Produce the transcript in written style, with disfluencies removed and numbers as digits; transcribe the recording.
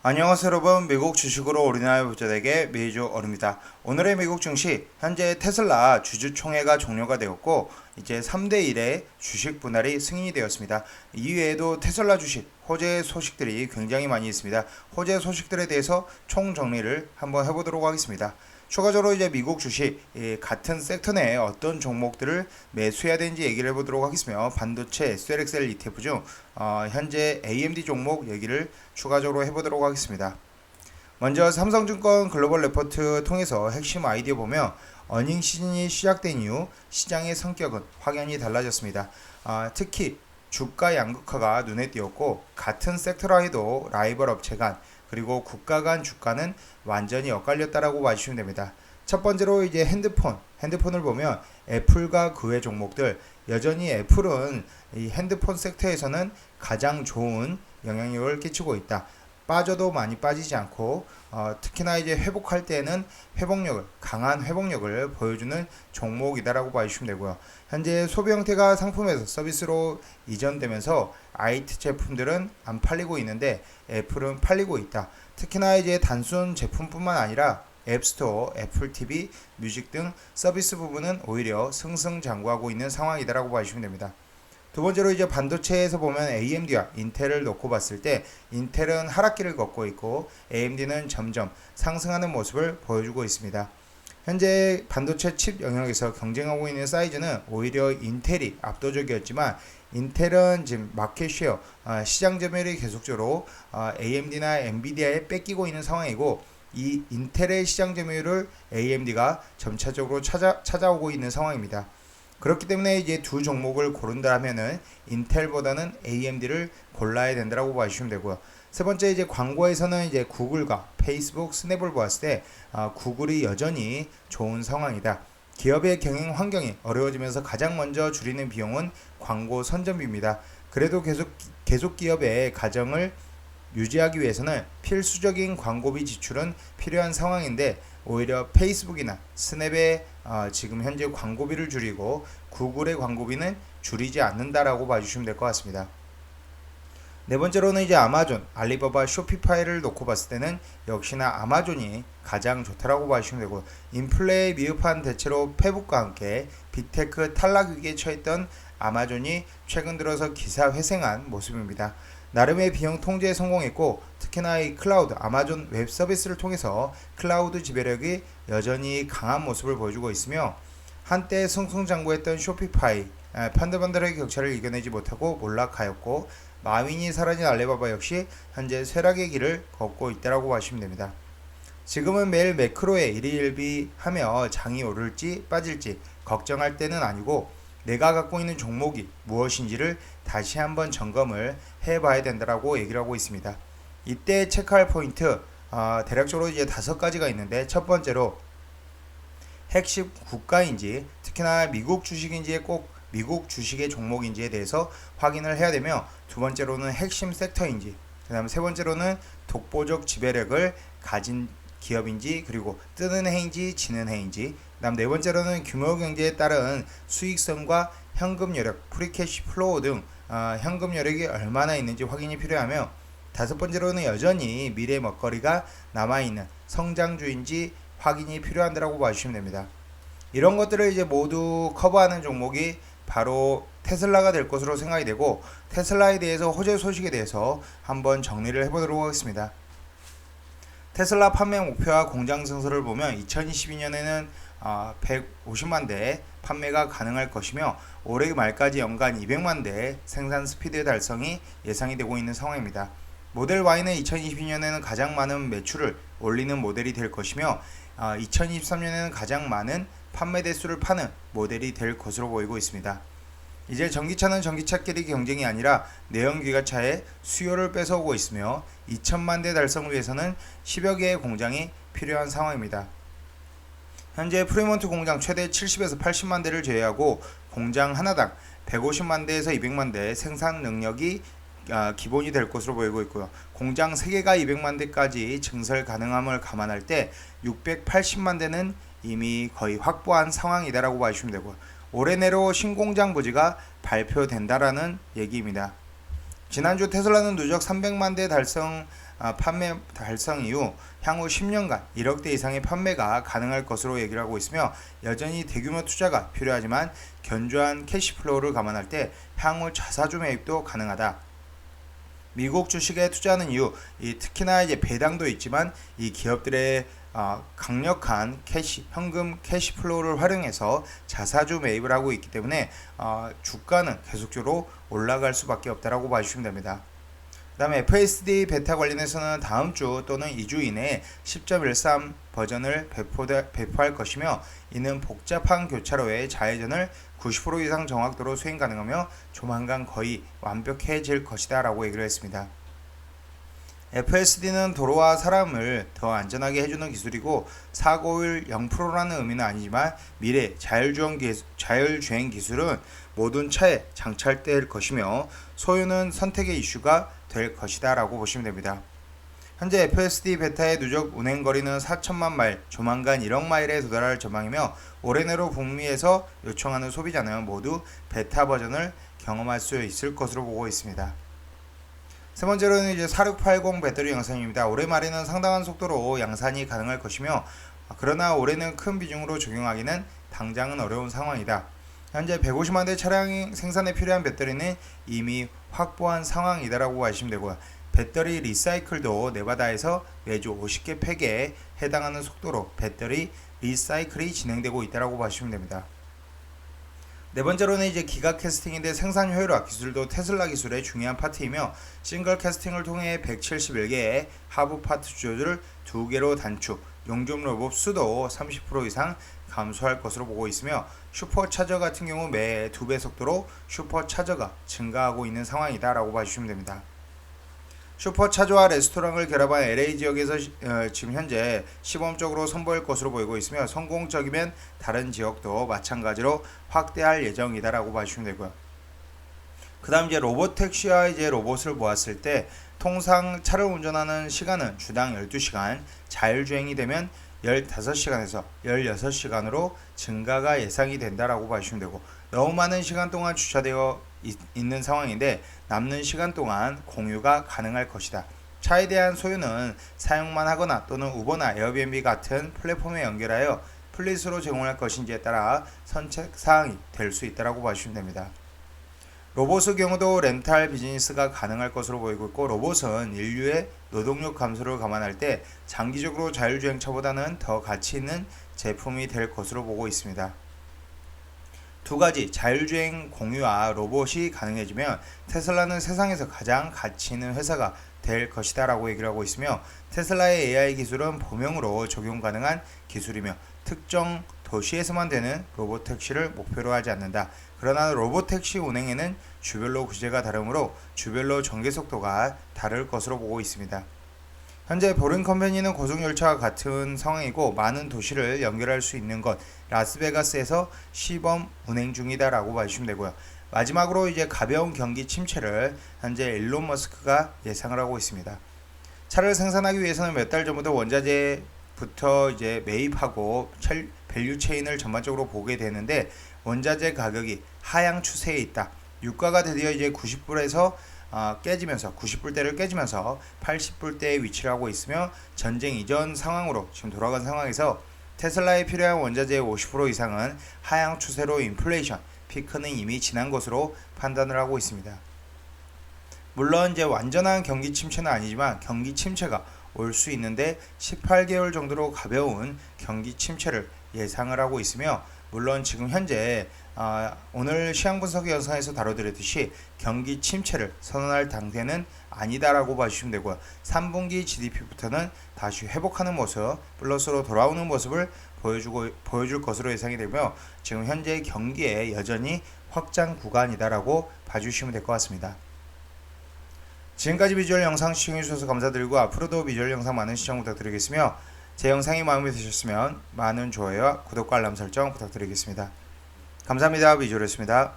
안녕하세요 여러분, 미국 주식으로 우리나라 부자되게 메이저 얼입니다. 오늘의 미국 증시, 현재 테슬라 주주총회가 종료가 되었고 이제 3대1의 주식 분할이 승인이 되었습니다. 이외에도 테슬라 주식 호재 소식들이 굉장히 많이 있습니다. 호재 소식들에 대해서 총정리를 한번 해보도록 하겠습니다. 추가적으로 이제 미국 주식 같은 섹터 내에 어떤 종목들을 매수해야 되는지 얘기를 해보도록 하겠으며, 반도체 SLXL ETF 중 현재 AMD 종목 얘기를 추가적으로 해보도록 하겠습니다. 먼저 삼성증권 글로벌 레포트 통해서 핵심 아이디어 보면, 어닝 시즌이 시작된 이후 시장의 성격은 확연히 달라졌습니다. 특히 주가 양극화가 눈에 띄었고, 같은 섹터라 해도 라이벌 업체 간 그리고 국가 간 주가는 완전히 엇갈렸다라고 봐주시면 됩니다. 첫 번째로 이제 핸드폰을 보면 애플과 그 외 종목들, 여전히 애플은 이 핸드폰 섹터에서는 가장 좋은 영향력을 끼치고 있다. 빠져도 많이 빠지지 않고 특히나 이제 회복할 때는 강한 회복력을 보여주는 종목이다라고 봐주시면 되고요. 현재 소비 형태가 상품에서 서비스로 이전되면서 IT 제품들은 안 팔리고 있는데 애플은 팔리고 있다. 특히나 이제 단순 제품뿐만 아니라 앱스토어, 애플 TV, 뮤직 등 서비스 부분은 오히려 승승장구하고 있는 상황이다라고 봐주시면 됩니다. 두 번째로 이제 반도체에서 보면 AMD와 인텔을 놓고 봤을 때, 인텔은 하락기를 걷고 있고 AMD는 점점 상승하는 모습을 보여주고 있습니다. 현재 반도체 칩 영역에서 경쟁하고 있는 사이즈는 오히려 인텔이 압도적이었지만, 인텔은 지금 마켓쉐어, 시장 점유율이 계속적으로 AMD나 엔비디아에 뺏기고 있는 상황이고, 이 인텔의 시장 점유율을 AMD가 점차적으로 찾아오고 있는 상황입니다. 그렇기 때문에 이제 두 종목을 고른다 하면은 인텔보다는 AMD를 골라야 된다라고 봐주시면 되고요. 세 번째, 이제 광고에서는 이제 구글과 페이스북, 스냅을 보았을 때 구글이 여전히 좋은 상황이다. 기업의 경영 환경이 어려워지면서 가장 먼저 줄이는 비용은 광고 선전비입니다. 그래도 계속 기업의 가정을 유지하기 위해서는 필수적인 광고비 지출은 필요한 상황인데, 오히려 페이스북이나 스냅의 지금 현재 광고비를 줄이고 구글의 광고비는 줄이지 않는다라고 봐주시면 될 것 같습니다. 네 번째로는 이제 아마존, 알리바바, 쇼피파이를 놓고 봤을 때는 역시나 아마존이 가장 좋다라고 봐주시면 되고, 인플레에 미흡한 대체로 페북과 함께 빅테크 탈락 위기에 처했던 아마존이 최근 들어서 기사 회생한 모습입니다. 나름의 비용 통제에 성공했고, 특히나 이 클라우드, 아마존 웹 서비스를 통해서 클라우드 지배력이 여전히 강한 모습을 보여주고 있으며, 한때 승승장구했던 쇼피파이, 펀드밴더의 격차를 이겨내지 못하고 몰락하였고, 마윈이 사라진 알리바바 역시 현재 쇠락의 길을 걷고 있다라고 보시면 됩니다. 지금은 매일 매크로에 일희일비하며 장이 오를지 빠질지 걱정할 때는 아니고, 내가 갖고 있는 종목이 무엇인지를 다시 한번 점검을 해봐야 된다라고 얘기를 하고 있습니다. 이때 체크할 포인트, 대략적으로 이제 5가지가 있는데, 첫 번째로 핵심 국가인지, 특히나 미국 주식인지에 꼭 미국 주식의 종목인지에 대해서 확인을 해야 되며, 두 번째로는 핵심 섹터인지, 그 다음 세 번째로는 독보적 지배력을 가진 기업인지, 그리고 뜨는 해인지 지는 해인지, 그 다음 네 번째로는 규모 경제에 따른 수익성과 현금 여력, 프리캐시 플로우 등 현금 여력이 얼마나 있는지 확인이 필요하며, 다섯 번째로는 여전히 미래 먹거리가 남아있는 성장주인지 확인이 필요한다라고 봐주시면 됩니다. 이런 것들을 이제 모두 커버하는 종목이 바로 테슬라가 될 것으로 생각이 되고, 테슬라에 대해서 호재 소식에 대해서 한번 정리를 해보도록 하겠습니다. 테슬라 판매 목표와 공장 증설을 보면 2022년에는 150만 대 판매가 가능할 것이며, 올해 말까지 연간 200만 대 생산 스피드 달성이 예상이 되고 있는 상황입니다. 모델 Y는 2022년에는 가장 많은 매출을 올리는 모델이 될 것이며, 2023년에는 가장 많은 판매 대수를 파는 모델이 될 것으로 보이고 있습니다. 이제 전기차는 전기차끼리 경쟁이 아니라 내연기관차의 수요를 뺏어오고 있으며, 2천만 대 달성을 위해서는 10여 개의 공장이 필요한 상황입니다. 현재 프리몬트 공장 최대 70에서 80만 대를 제외하고 공장 하나당 150만 대에서 200만 대 생산 능력이 기본이 될 것으로 보이고 있고요. 공장 3개가 200만 대까지 증설 가능함을 감안할 때 680만 대는 이미 거의 확보한 상황이다라고 봐주시면 되고요. 올해 내로 신공장 부지가 발표된다라는 얘기입니다. 지난주 테슬라는 누적 300만 대 판매 달성 이후 향후 10년간 1억 대 이상의 판매가 가능할 것으로 얘기를 하고 있으며 여전히 대규모 투자가 필요하지만 견조한 캐시플로우를 감안할 때 향후 자사주 매입도 가능하다. 미국 주식에 투자하는 이유, 특히나 이제 배당도 있지만 이 기업들의 강력한 현금 캐시플로우를 활용해서 자사주 매입을 하고 있기 때문에 주가는 계속적으로 올라갈 수밖에 없다라고 봐주시면 됩니다. 그 다음에 FSD 베타 관련해서는 다음 주 또는 2주 이내에 10.13 버전을 배포할 것이며 이는 복잡한 교차로의 좌회전을 90% 이상 정확도로 수행 가능하며 조만간 거의 완벽해질 것이다 라고 얘기를 했습니다. FSD는 도로와 사람을 더 안전하게 해주는 기술이고 사고율 0%라는 의미는 아니지만 미래 자율주행 기술은 모든 차에 장착될 것이며 소유는 선택의 이슈가 될 것이다 라고 보시면 됩니다. 현재 FSD 베타의 누적 운행거리는 4천만 마일, 조만간 1억 마일에 도달할 전망이며 올해 내로 북미에서 요청하는 소비자는 모두 베타 버전을 경험할 수 있을 것으로 보고 있습니다. 세 번째로는 이제 4680 배터리 양산입니다. 올해 말에는 상당한 속도로 양산이 가능할 것이며 그러나 올해는 큰 비중으로 적용하기는 당장은 어려운 상황이다. 현재 150만 대 차량 생산에 필요한 배터리는 이미 확보한 상황이다라고 하시면 되고요. 배터리 리사이클도 네바다에서 매주 50개 팩에 해당하는 속도로 배터리 리사이클이 진행되고 있다라고 보시면 됩니다. 네 번째로는 이제 기가 캐스팅인데 생산 효율화 기술도 테슬라 기술의 중요한 파트이며 싱글 캐스팅을 통해 171개의 하부 파트 주조를 2개로 단축, 용접 로봇 수도 30% 이상 감소할 것으로 보고 있으며 슈퍼차저 같은 경우 매 2배 속도로 슈퍼차저가 증가하고 있는 상황이다 라고 봐주시면 됩니다. 슈퍼차저와 레스토랑을 결합한 LA 지역에서 지금 현재 시범적으로 선보일 것으로 보이고 있으며 성공적이면 다른 지역도 마찬가지로 확대할 예정이다라고 봐주시면 되고요. 그 다음 이제 로봇택시와 이제 로봇을 보았을 때 통상 차를 운전하는 시간은 주당 12시간, 자율주행이 되면 15시간에서 16시간으로 증가가 예상이 된다라고 봐주시면 되고 너무 많은 시간 동안 주차되어 있는 상황인데 남는 시간 동안 공유가 가능할 것이다. 차에 대한 소유는 사용만 하거나 또는 우버나 에어비앤비 같은 플랫폼에 연결하여 플릿으로 제공할 것인지에 따라 선택사항이 될 수 있다고 봐주시면 됩니다. 로봇의 경우도 렌탈 비즈니스가 가능할 것으로 보이고 있고 로봇은 인류의 노동력 감소를 감안할 때 장기적으로 자율주행차보다는 더 가치 있는 제품이 될 것으로 보고 있습니다. 두 가지 자율주행 공유와 로봇이 가능해지면 테슬라는 세상에서 가장 가치 있는 회사가 될 것이다 라고 얘기를 하고 있으며 테슬라의 AI 기술은 범용으로 적용 가능한 기술이며 특정 도시에서만 되는 로봇택시를 목표로 하지 않는다. 그러나 로봇택시 운행에는 주별로 규제가 다르므로 주별로 전개 속도가 다를 것으로 보고 있습니다. 현재 보링컴퍼니는 고속열차와 같은 상황이고 많은 도시를 연결할 수 있는 것 라스베가스에서 시범 운행 중이다 라고 봐주시면 되고요. 마지막으로 이제 가벼운 경기 침체를 현재 일론 머스크가 예상을 하고 있습니다. 차를 생산하기 위해서는 몇 달 전부터 원자재부터 이제 매입하고 밸류 체인을 전반적으로 보게 되는데 원자재 가격이 하향 추세에 있다. 유가가 드디어 이제 90불에서 깨지면서 90불대를 깨지면서 80불대에 위치를 하고 있으며 전쟁 이전 상황으로 지금 돌아간 상황에서 테슬라에 필요한 원자재의 50% 이상은 하향 추세로 인플레이션 피크는 이미 지난 것으로 판단을 하고 있습니다. 물론 이제 완전한 경기 침체는 아니지만 경기 침체가 올 수 있는데 18개월 정도로 가벼운 경기 침체를 예상을 하고 있으며 물론 지금 현재 오늘 시황 분석 영상에서 다뤄드렸듯이 경기 침체를 선언할 단계는 아니다라고 봐주시면 되고요. 3분기 GDP부터는 다시 회복하는 모습, 플러스로 돌아오는 모습을 보여줄 것으로 예상이 되며 지금 현재 경기에 여전히 확장 구간이다라고 봐주시면 될 것 같습니다. 지금까지 비주얼 영상 시청해주셔서 감사드리고 앞으로도 비주얼 영상 많은 시청 부탁드리겠으며 제 영상이 마음에 드셨으면 많은 좋아요와 구독과 알람 설정 부탁드리겠습니다. 감사합니다. 비주얼이었습니다.